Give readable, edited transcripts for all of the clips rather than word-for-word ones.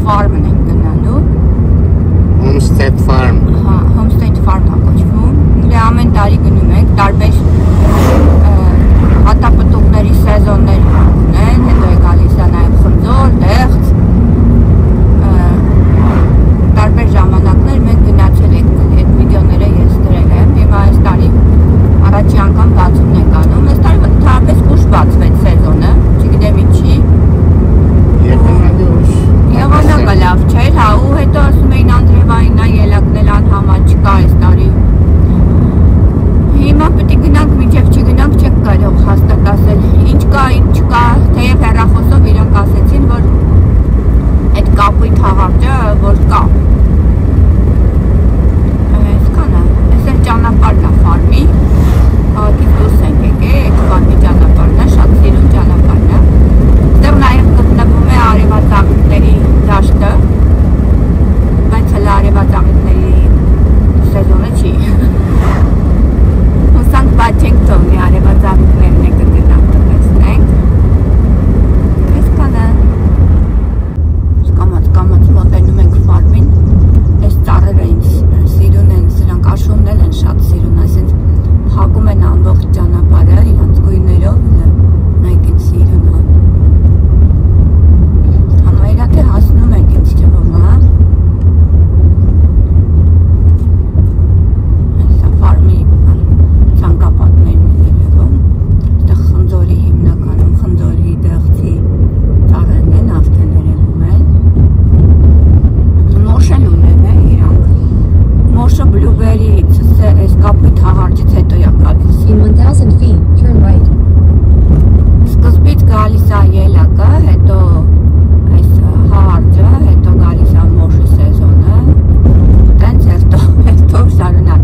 farm-ն ենք գնալու։ Homestead Farm։ Հա, Homestead Farm-ը կոչվում։ Դե ամեն տարի գնում ենք, տարբեր հատապտուղների սեզոններ ունեն, հետո է գալիս է նաև խնձոր, դեղց։ Տարբեր ժամանակներ մենք գնացել ենք, այդ վիդեոները ես դրել եմ, եւ այս տարի առաջի անգամ բացումն ենք անում։ Այս տարի թարպես ուշ բացվեց սեզոնը, չգիտեմ ինչի։ Եղանակը լավ չէր, հա, ու հետո ասում էին Անդրևային ելակնել անհամար չկա այս տարի։ Հիմա պետք է գնանք, մինչև չգնանք չեք կարող հաստատ ասել ինչ կա, ինչ չկա, թեև հեռախոսով իրանք ասեցին, որ այդ կապույտ հաղարջը որ կա։ Այսքանը, այս էլ ճանապարհն է ֆարմի, քաղաքից դուրս ենք եկել, այդ ֆարմի ճանապարհն է, շատ սիրուն ճանապարհն է։ Այստեղ նաև գտնվում է արևածաղիկների դաշտը, բայց հələ արևածաղիկների սեզոնը չի։ Հուսանք բաց չենք թողնի արևածաղիկներն է կգնանք տեսնենք։ Այսքանը։ Կամաց մոտենում ենք ֆարմին, այս ծառերը ինձ սիրուն են, սրանք աշուննել են շատ սիրուն, այսինքն փակում են ամբողջ ճանապարհը իրանց գույներով, նայեք ինձ սիրուն է։ Համարյա թե հասնում ենք ինձ թվում, հա։ Այսա ֆարմի ցանկապատներն են երևում, այստեղ խնձորի հիմնականում խնձորի դեղցի ծառերն են, արդեն երևում են։ Մոշ են ունեն է իրանք։ Մոշը բլուբերից, այս կապույտ հաղարջից հետո է գալիս։ In 1000 feet, turn right. Սկզբից գալիս է ելակը, հետո այս հաղարջը, հետո գալիս է մոշի սեզոնը, տենց հետո շարունակ։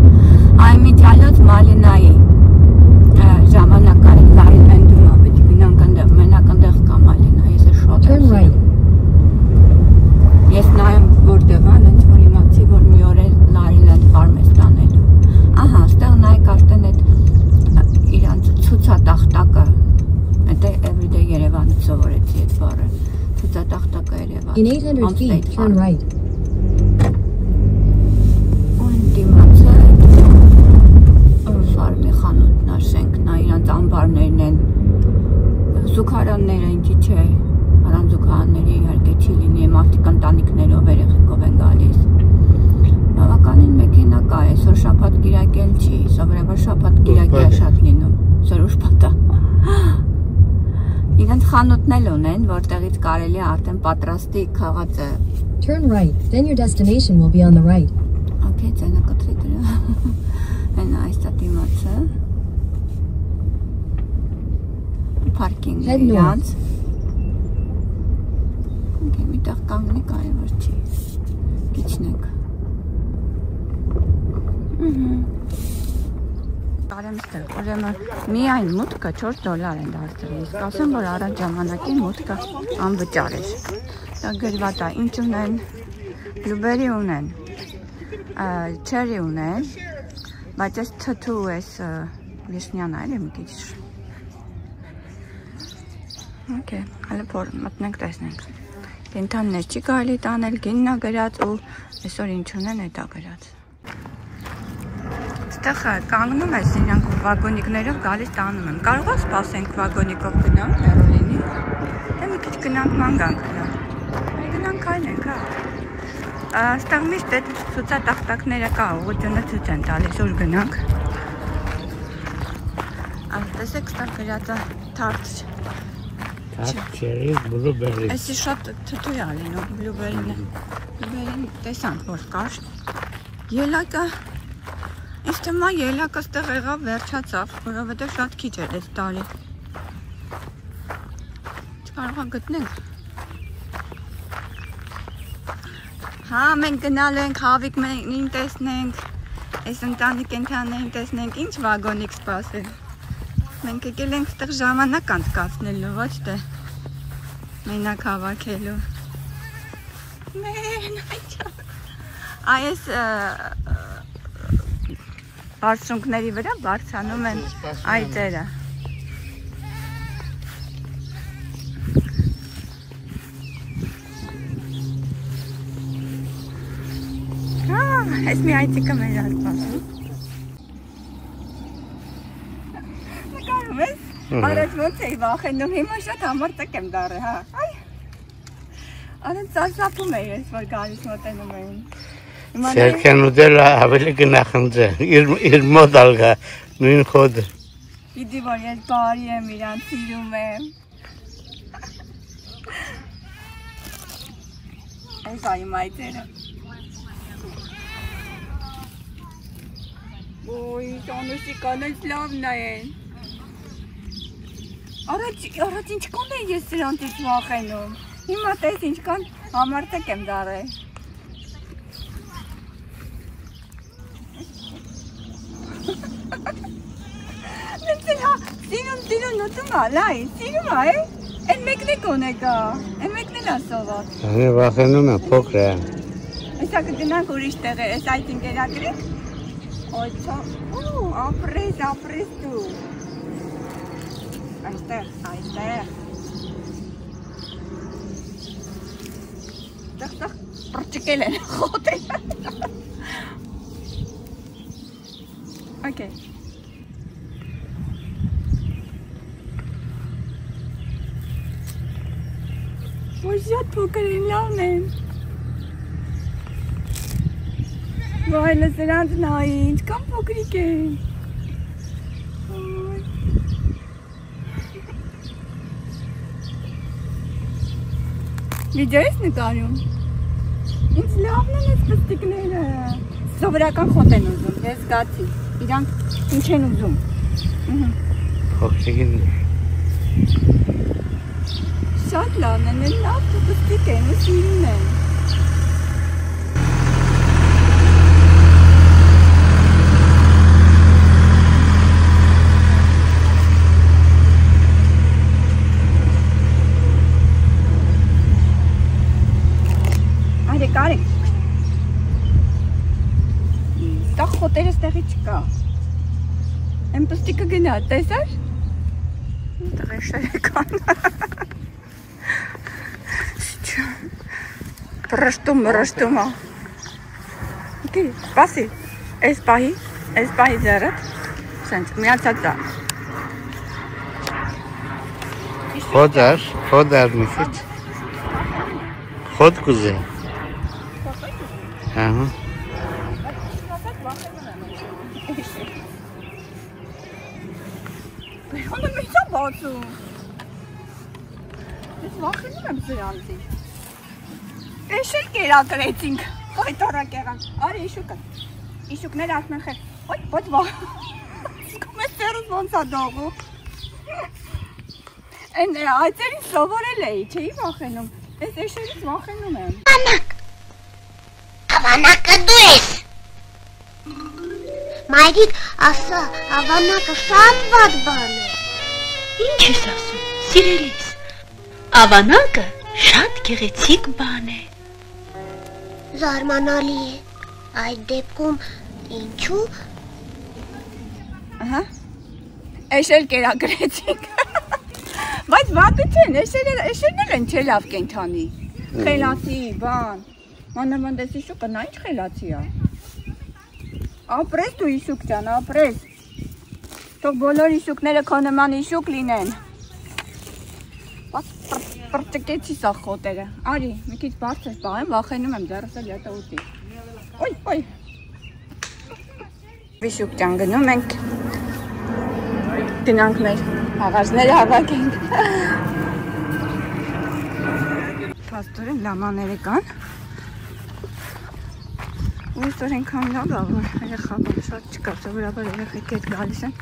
Այմիջալոց Մալինայի ժամանակային Լարիլենդում է, պետք է գնանք այնտեղ, մենակ այնտեղ կա Մալինա, ես էլ շատ Turn right. Ես նայեմ որտեղ է, հենց որ իմացի, որ մի օր էլ Լարիլենդ ֆարմ է ստանելու։ Ահա, այստեղ նայեք արդեն այդ իրանց ցուցատախտակը, այդ Everyday Երևանից սովորեցի այդ բառը, ցուցատախտակը Երևան։ In 800 feet, turn right. Ու դիմացը ֆարմի խանութն է, շենքն է, իրանց ամբարներն են, զուգարանները ինչի չէ, առանց զուգարանների իհարկե չի լինի, մարդիկ ընտանիքներով երեխեքով են գալիս։ Բավականին մեքենա կա, այսօր շաբաթ կիրակ էլ չի, սովորաբար շաբաթ կիրակի է շատ լինում, այսօր ուրբաթ է։ Իրենց խանութն էլ ունեն, որտեղից կարելի է արդեն պատրաստի քաղածը։ Turn right, then your destination will be on the right. Okay, ձենը կտրի դրա։ Հենա այս է դիմացը։ Պարկինգը Head north. իրանց։ Okay, միտեղ կանգնի կարևոր չի։ Գիչնենք։ Կարեմստեղ, ուրեմն միայն մուտքը $4 են դարձրել, իսկ ասեմ, որ առաջ ժամանակին մուտքը անվճար էր։ Դա գրված է, ինչ ունեն, բլուբերի ունեն, չերի ունեն, բայց այս թթու այս վիշնյան այլ է մի քիչ։ Okay, հələ մտնենք տեսնենք։ Կենթաններ չի կարելի տանել, գինն է գրած ու այսօր ինչ ունեն էդ է գրած։ Այստեղ կանգնում ես իրանք վագոնիկներով գալիս տանում են։ Կարող է սպասենք վագոնիկով գնանք, հեռու լինի։ Դե մի քիչ գնանք ման գանք գնանք։ Գնանք այնենք, հա։ Այստեղ միշտ այդ ցուցատախտակները կա, ուղղությունը ցույց են տալիս, ուր գնանք։ Տեսեք, այստեղ գրած է թարթ Cherry, blueberry։ Այսի շատ թթու է լինում, բլուբերին է։ Բլուբերին տեսանք, որ կար։ Ելակը, ինձ թվում է ելակը ստեղ եղավ վերջացավ, որովհետև շատ քիչ էր այս տարի։ Չկարողա գտնենք։ Հա, մենք գնալու ենք հավիկներին տեսնենք, այս ընտանի կենդաններին տեսնենք, ինչ վագոնիկ սպասենք։ Մենք եկել ենք ստեղ ժամանակ անցկացնելու, ոչ թե մենակ հավաքելու։ Այս բարձունքների վրա բարձանում են այծերը։ Այս մի այցիկը մեր ասպասում։ Նկարում ես, առաջ ոնց էի վախենում, հիմա շատ համարձակ եմ դառել, հա։ Այ։ Անեն ծարսափում էի ես, որ գալիս մոտենում էին։ Սերքեն ուտելը ավելի գնախնդ է, իր մոտ ալգա, նույն խոդը։ Պիտի որ ես բարի եմ, իրան սիրում եմ։ Այս այմ այցերը։ Ոյ, տանուսի կանենց լավն են։ Առաջ ինչքան է ես սրանցից վախենում։ Հիմա տես ինչքան համարձակ եմ դառել։ Սիրում նոտում ա, լայ, սիրում ա, են մեկն է կոնեկա, են մեկն էլ ասովատ։ Անի վախենում է, փոքր է։ Եսա կգնանք ուրիշ տեղ է, ես այդ ինկերակրեք։ Ոյ չո, ապրես դու։ Այստեղ։ Տեղ պրճկել են, խոտել։ Okay. Ոյ շատ փոքր են, լավն են։ Ոյ լսրանց նայի, ինչքան փոքրիկ են։ Վիդեո ես նկարում։ Ինչ լավն են ես պստիկները։ Սովորական խոտ են ուզում, ես զգացի։ Իրանք ինչ են ուզում։ Փոքրիկին։ Շատ լավն են, լավ պստիկ են ու սիրուն են։ Այդե կարեք։ Դա խոտերը ստեղի չկա։ Եմ պստիկը գնա, տեսար։ Տղեշերը կան։ Պրշտում ա։ Եկի, պասի, այս պահի ձերըտ, սենց, միացած դա։ Խոդար մի քիչ։ Խոդ կուզե։ Ահա։ Բերոնը մեծ է բացում։ Ես վախենում եմ սրանցից։ Էշ էլ կերակրեցինք, կայտարակ եղան։ Արի իշուկներ ասում են խեր, ոյ, ոյ վախ, սկում է սերուս ոնց է դողու։ Են այցերին սովորել էի, չէի վախենում, ես էշերից վախենում եմ։ Ավանակը դու ես։ Մայրիկ ասա, ավանակը շատ վատ բան է։ Ինչ ես ասում, սիրելիս, ավանակը շատ գեղեցիկ բան է։ Զարմանալի է, այդ դեպքում ինչու։ Ահա, էշել կերակրեցինք, բայց վատը չեն, էշերներ են չէ լավ կենթանի, խելացի, բան, մանավանդ ես իշուկը, նա ինչ խելացի է։ Ապրես դու իշուկ ճան, ապրես, թող բոլոր իշուկները քո նման իշուկ լինեն։ Պրճկեցի սա խոտերը, արի, մի քիչ բարձր պահեմ, վախենում եմ ձեռս էլ յետը ուտի։ Ոյ։ Իշուկ ճան գնում ենք, գնանք մեր հաղարները հավաքենք։ Պաստորեն լամաները կան։ Ուսոր ենքան լավ ա, որ երեխական շատ չկա, սովորաբար երեխեք հետ գալիս են։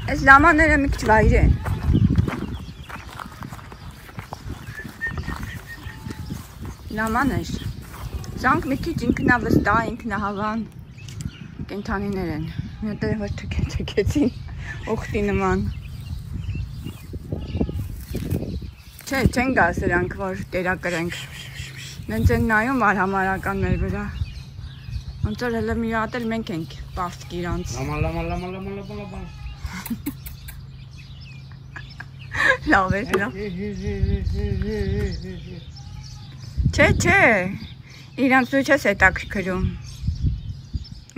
Այս լամաները մի քիչ վայր են։ Լամաներ, սրանք մի քիչ ինքնավստահ, ինքնահավան կենթանիներ են։ Մյոտերը որ թքեցին, ուխտի նման։ Չէ, չեն գա սրանք, որ տերակրենք։ Նենց են նայում արհամարական մեր վրա։ Ոնց որ հələ մի հատ էլ մենք ենք պաստիկ իրանց։ Լամա։ Լավ է, լավ։ Չէ, իրանց դու չես հետաքրքրում։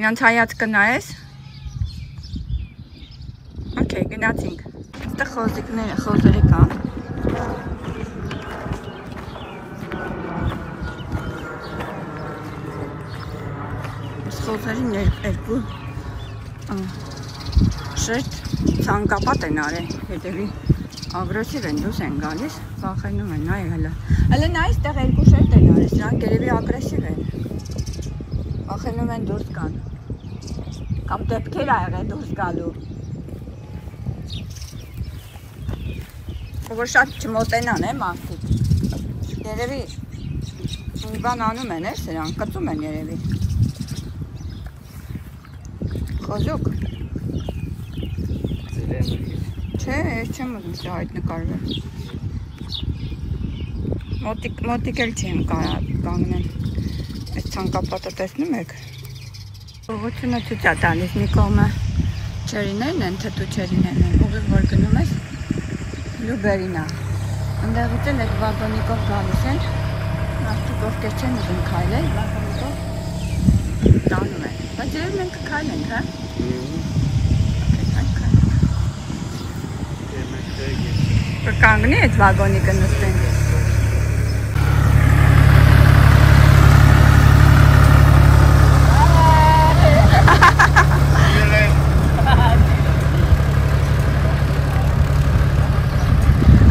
Իրանց հայացքը նայես։ Okay, գնացինք։ Այստեղ խոզերը կան։ Խոզերին երկու շերտ ցանկապատ են արել, հետևի ագրեսիվ են, դուրս են գալիս, վախենում են, նայ հələ։ Հələ նայ այստեղ երկու շերտ են արել, սրանք երևի ագրեսիվ են։ Վախենում են դուրս գան։ Կամ դեպքեր ա եղել դուրս գալու։ Որ շատ չմոտենան է մարդիկ։ Երևի մի բան անում են է սրանք, կծում են երևի։ Խոզուկ։ Չէ, ես չեմ ուզում սա այդ նկարվել։ Մոտիկ էլ չեմ կանգնել։ Այս ցանկապատը տեսնում եք։ Ուղղությունը ցույց է տալիս, մի կողմը չերիներն են, թթու չերիներն են, ուղիղ որ գնում ես Լուբերին է։ Ընդեղից էլ այդ վագոնիկով գալիս են, մարդիկ ովքեր չեն ուզում քայլել, վագոնիկով տանում են։ Բայց երևի մենք կքայլենք, հա։ Կկանգնի այդ վագոնիկը նստենք։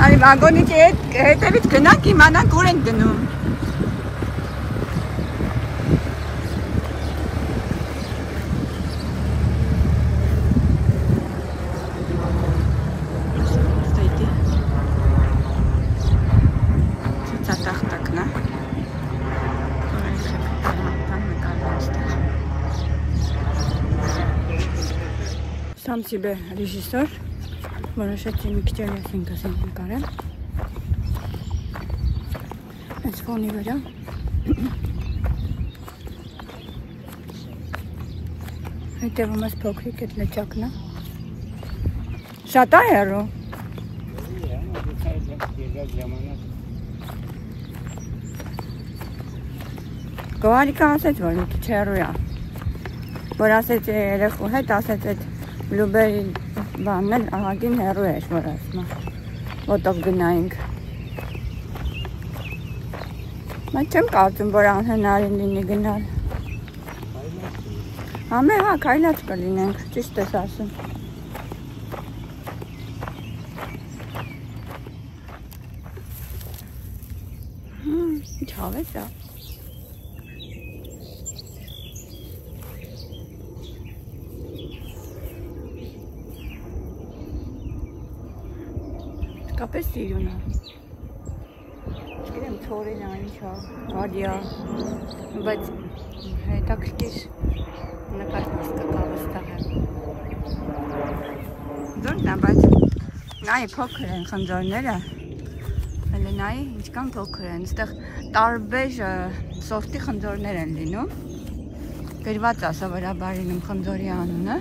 Արի վագոնիկի հետևից գնանք, իմանանք ուր ենք գնում։ Սամ սիբե ռեժիսոր, որոշեցի մի քիչ էլ ես ինքս եմ նկարել։ Այս ֆոնի վրա։ Հետևում ես փոքրիկ այդ լճակն է։ Շատ է հեռու։ Գոհարիկը ասեց, որ մի քիչ հեռու է։ Որ ասեց երեխու հետ, ասեց այդ Լուբերի բանն էլ ահագին հեռու էր, որ ասում է, ոտով գնայինք։ Բայց չեմ կարծում, որ անհնարին լինի գնալ։ Համե, հա, քայլած կլինենք, ճիշտ ես ասում։ Ինչ հավես է։ Կապես սիրուն է։ Չգիտեմ թորին է, ինչ է, վարդյա, բայց հետաքրքիր նկարված կկավ ստեղ է։ Դուրն է, բայց նայի փոքր են խնձորները, հələ նայի ինչքան փոքր են, ստեղ տարբեր սորտի խնձորներ են լինում, գրված է սովորաբար լինում խնձորի անունը,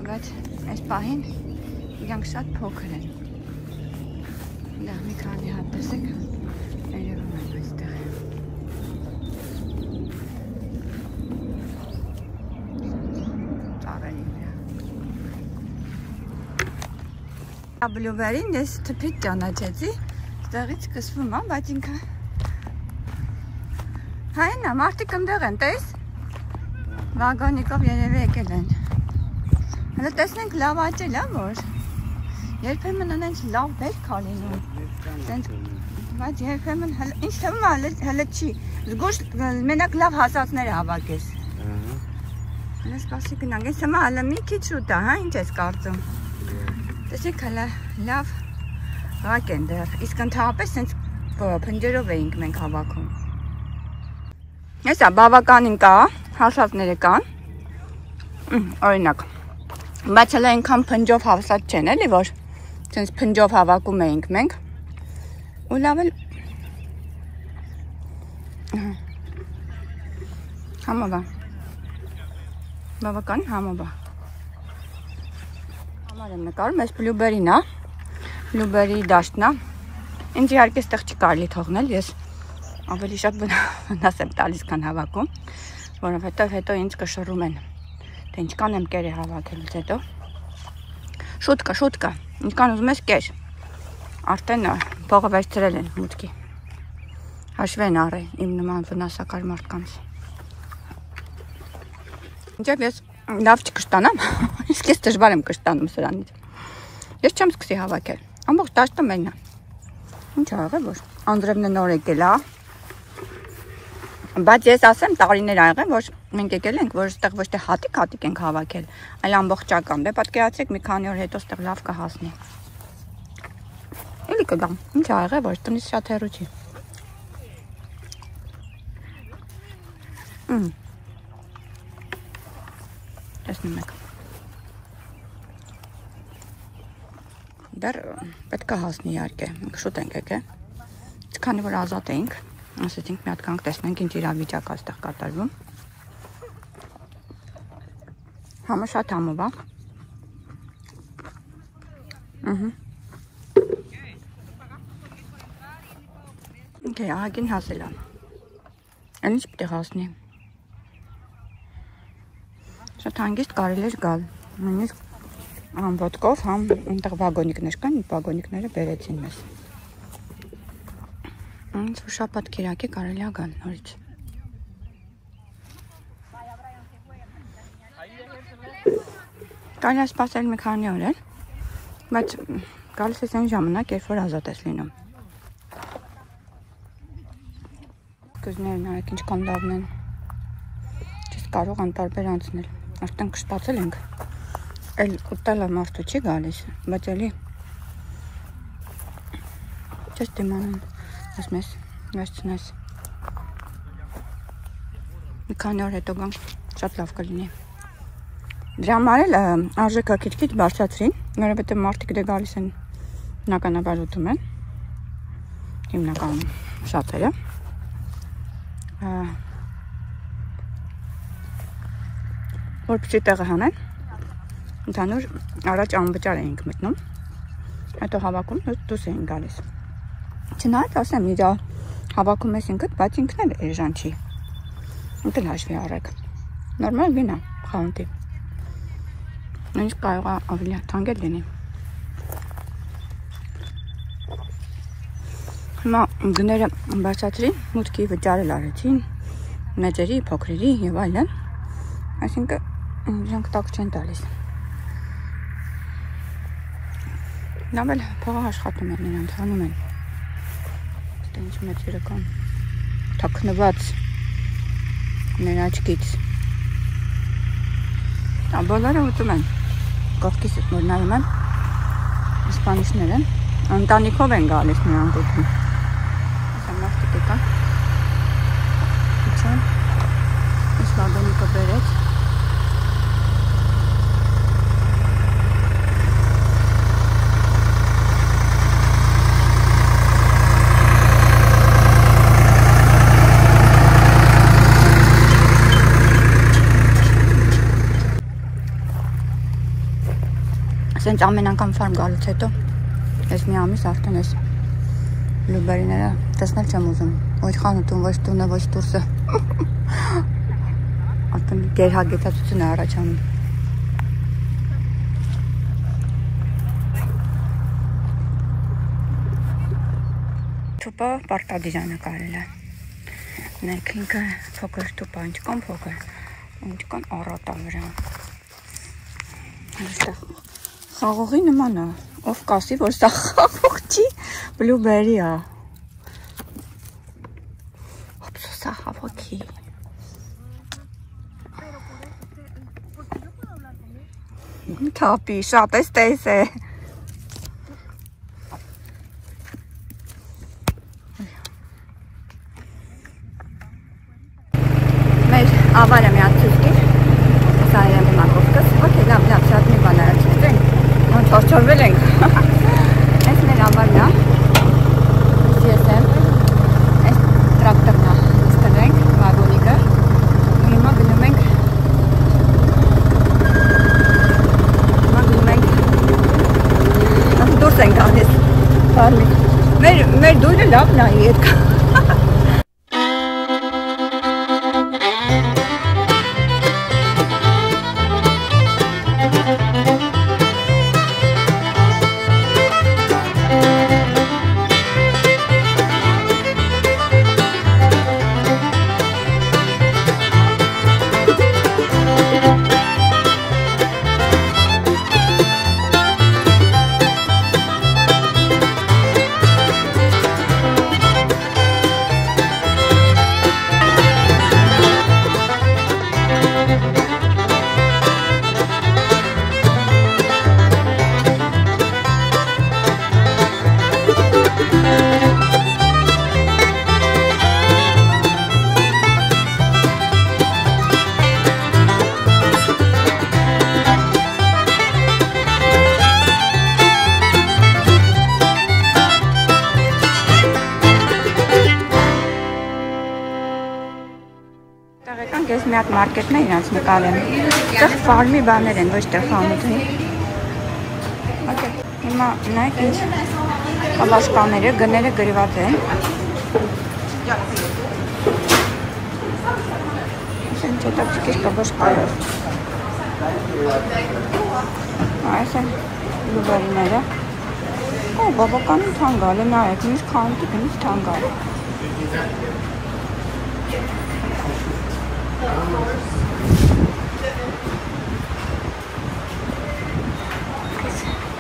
բայց այս պահին իրանք շատ փոքր են։ Դա մի քանի հատ տեսեք, երևում են այստեղ։ Ծառերի վրա։ Բլուբերին ես թփից ճանաչեցի, ստեղից սկսվում է, բայց ինքը հայն է, մարդիկ ընդեղ են, տես։ Վագոնիկով երևի եկել են։ Հələ տեսնենք լավ աճել է, որ երբեմն անենց լավ բերք ա լինում, բայց երբեմն ինչ թվում է հələ չի, զգուշ մենակ լավ հասածներ հավաքես։ Հələ սպասի գնանք, ես թվում է հələ մի քիչ շուտ է, հա, ինչ ես կարծում։ Տեսեք հələ լավ ղակ են դեռ, իսկ ընդհանրապես սենց փնջերով էինք մենք հավաքում։ Հեսա բավականին կա, հասածները կան, օրինակ, բայց հələ այնքան փնջով հասած չեն, էլի որ Սենց փնջով հավաքում էինք մենք, ու լավ էլ համով է, բավական համով է։ Համար եմ նկարում, ես Բլուբերին է, Բլուբերի դաշտն է, ինձ իհարկե ստեղ չի կարելի թողնել, ես ավելի շատ վնաս եմ տալիս քան հավաքում, որովհետև հետո ինձ կշռում են, թե ինչքան եմ կեր է հավաքելուց հետո։ Շուտկա, ինչքան ուզում ես կեր, արդեն փողը վերցրել են մուտքի, հաշվեն առե իմ նման վնասակար մարդկանց։ Ինչև ես լավ չկշտանամ, իսկ ես դժվար եմ կշտանում սրանից, ես չեմ սկսի հավաքել, ամբողջ դաշտը մենն է, ինչ աղ է, որ Անդրևն է նոր եկել է, բայց ես ասեմ տարիներ ա եղել, որ մենք եկել ենք, որ այստեղ ոչ թե հատիկ ենք հավաքել, այլ ամբողջական, դե պատկերացրեք մի քանի օր հետո այստեղ լավ կհասնի։ Էլի կգամ, ինչ ա եղել, որ տնից շատ հեռու չի։ Տեսնում եք։ Դեռ պետք է հասնի իհարկե, մենք շուտ ենք եկել, քանի որ ազատ էինք, ասեցինք մի հատ կանք տեսնենք ինչ իրավիճակ է այստեղ կատարվում։ Համը շատ համով է։ Okay, ահագին հասել է։ Այն ինչ պետք է հասնի։ Շատ հանգիստ կարելի էր գալ։ Նույնիսկ համ ոտքով, համ այնտեղ վագոնիկներ կան, վագոնիկները բերեցին մեզ։ Ինձ որ շաբաթ կիրակի կարելի է գալ նորից։ Կարելի է սպասել մի քանի օր էլ, բայց գալիս ես այն ժամանակ, երբ որ ազատ ես լինում։ Կզներն արեք ինչքան լավն են, չես կարող անտարբեր անցնել, արդեն կշտացել ենք, էլ ուտելը մարդու չի գալիս, բայց էլի չես դիմանում, ես մեզ վերցնես, մի քանի օր հետո գանք, շատ լավ կլինի։ Դրա համար էլ արժեքա քիչ բարձրացրին, որովհետև մարդիկ դե գալիս են բնականաբար ուտում են, հիմնականում շատերը, որպեսզի տեղը հանեն, ընդհանուր առաջ անվճար էինք մտնում, հետո հավաքում դուրս էինք գալիս։ Չնայած ասեմ, իրա հավաքում ես ինքդ, բայց ինքն էլ էժան չի։ Ինքն հաշվի առեք։ Նորմալ գին է, խանութի։ Նույնիսկ կարող է ավելի թանկ լինի։ Հիմա գները բարձրացրին, մուտքի վճարել արեցին, մեծերի, փոքրերի եւ այլն, այսինքն իրենք տակ չեն տալիս։ Լավ էլ փողը աշխատում են, նրանց հանում են։ Դե ինչ մեծերը կան, թաքնված մեր աչքից։ Բոլորը ուտում են, կողքից որ նայում են, իսպանիչները, ընտանիքով են գալիս նրանք ուտում։ Մարդիկ եկան, իչան, ինչ վագոնիկը բերեց, ասենց ամեն անգամ ֆարմ գալուց հետո, ես մի ամիս արդեն ես լուբերիները տեսնել չեմ ուզում, ոչ խանութում, ոչ տունը, ոչ դուրսը, արդեն գերհագեցածություն է առաջանում։ Թուպը պարտադիրանը կարել է, նեք ինքը փոքր թուպը, ինչքան փոքր, ինչքան առատ է վրա, այստեղ խաղողի նման է, ով կասի, որ սա խաղող չի, բլուբերի է, սա հավաքի, թապի, շատ ես տես է, մեր ավարը մի ատցուսկիր, սա իրեմ մակովկս, ոքի լավ, շատ մի բան արացուստ ենք, չորչորվել ենք, այս մեր ավարն է, ես եմ, այս տրակտորն է, նստել ենք, վագոնիկը, հիմա գնում ենք, դուրս ենք ալիս, մեր դույրը լավն է ետ կա, Տեղական կես մի հատ մարկետն է իրանց նկարեմ։ Այդտեղ ֆարմի բաներ են, ոչ թե խանութի։ Հիմա նայեք ինչ կաբաշկաները, գները գրված են։ Ինչ հետաքրքիր կաբաշկաներ։ Այս են լուբերիները։ Օ, բավականին թանկ է, նայեք, մյուս խանութի գնից թանկ է։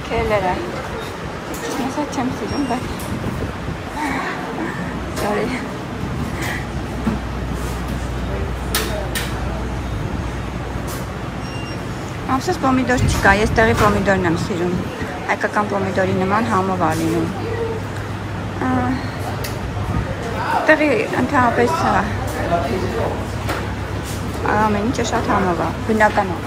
Քելերը։ Ես չեմ սիրում, բայց sorry։ Ապսես պոմիդոր չկա, ես տեղի պոմիդորն եմ սիրում։ Հայկական պոմիդորի նման համով է լինում։ Տեղի ընդհանրապես ամեն ինչը շատ համով է, բնական է։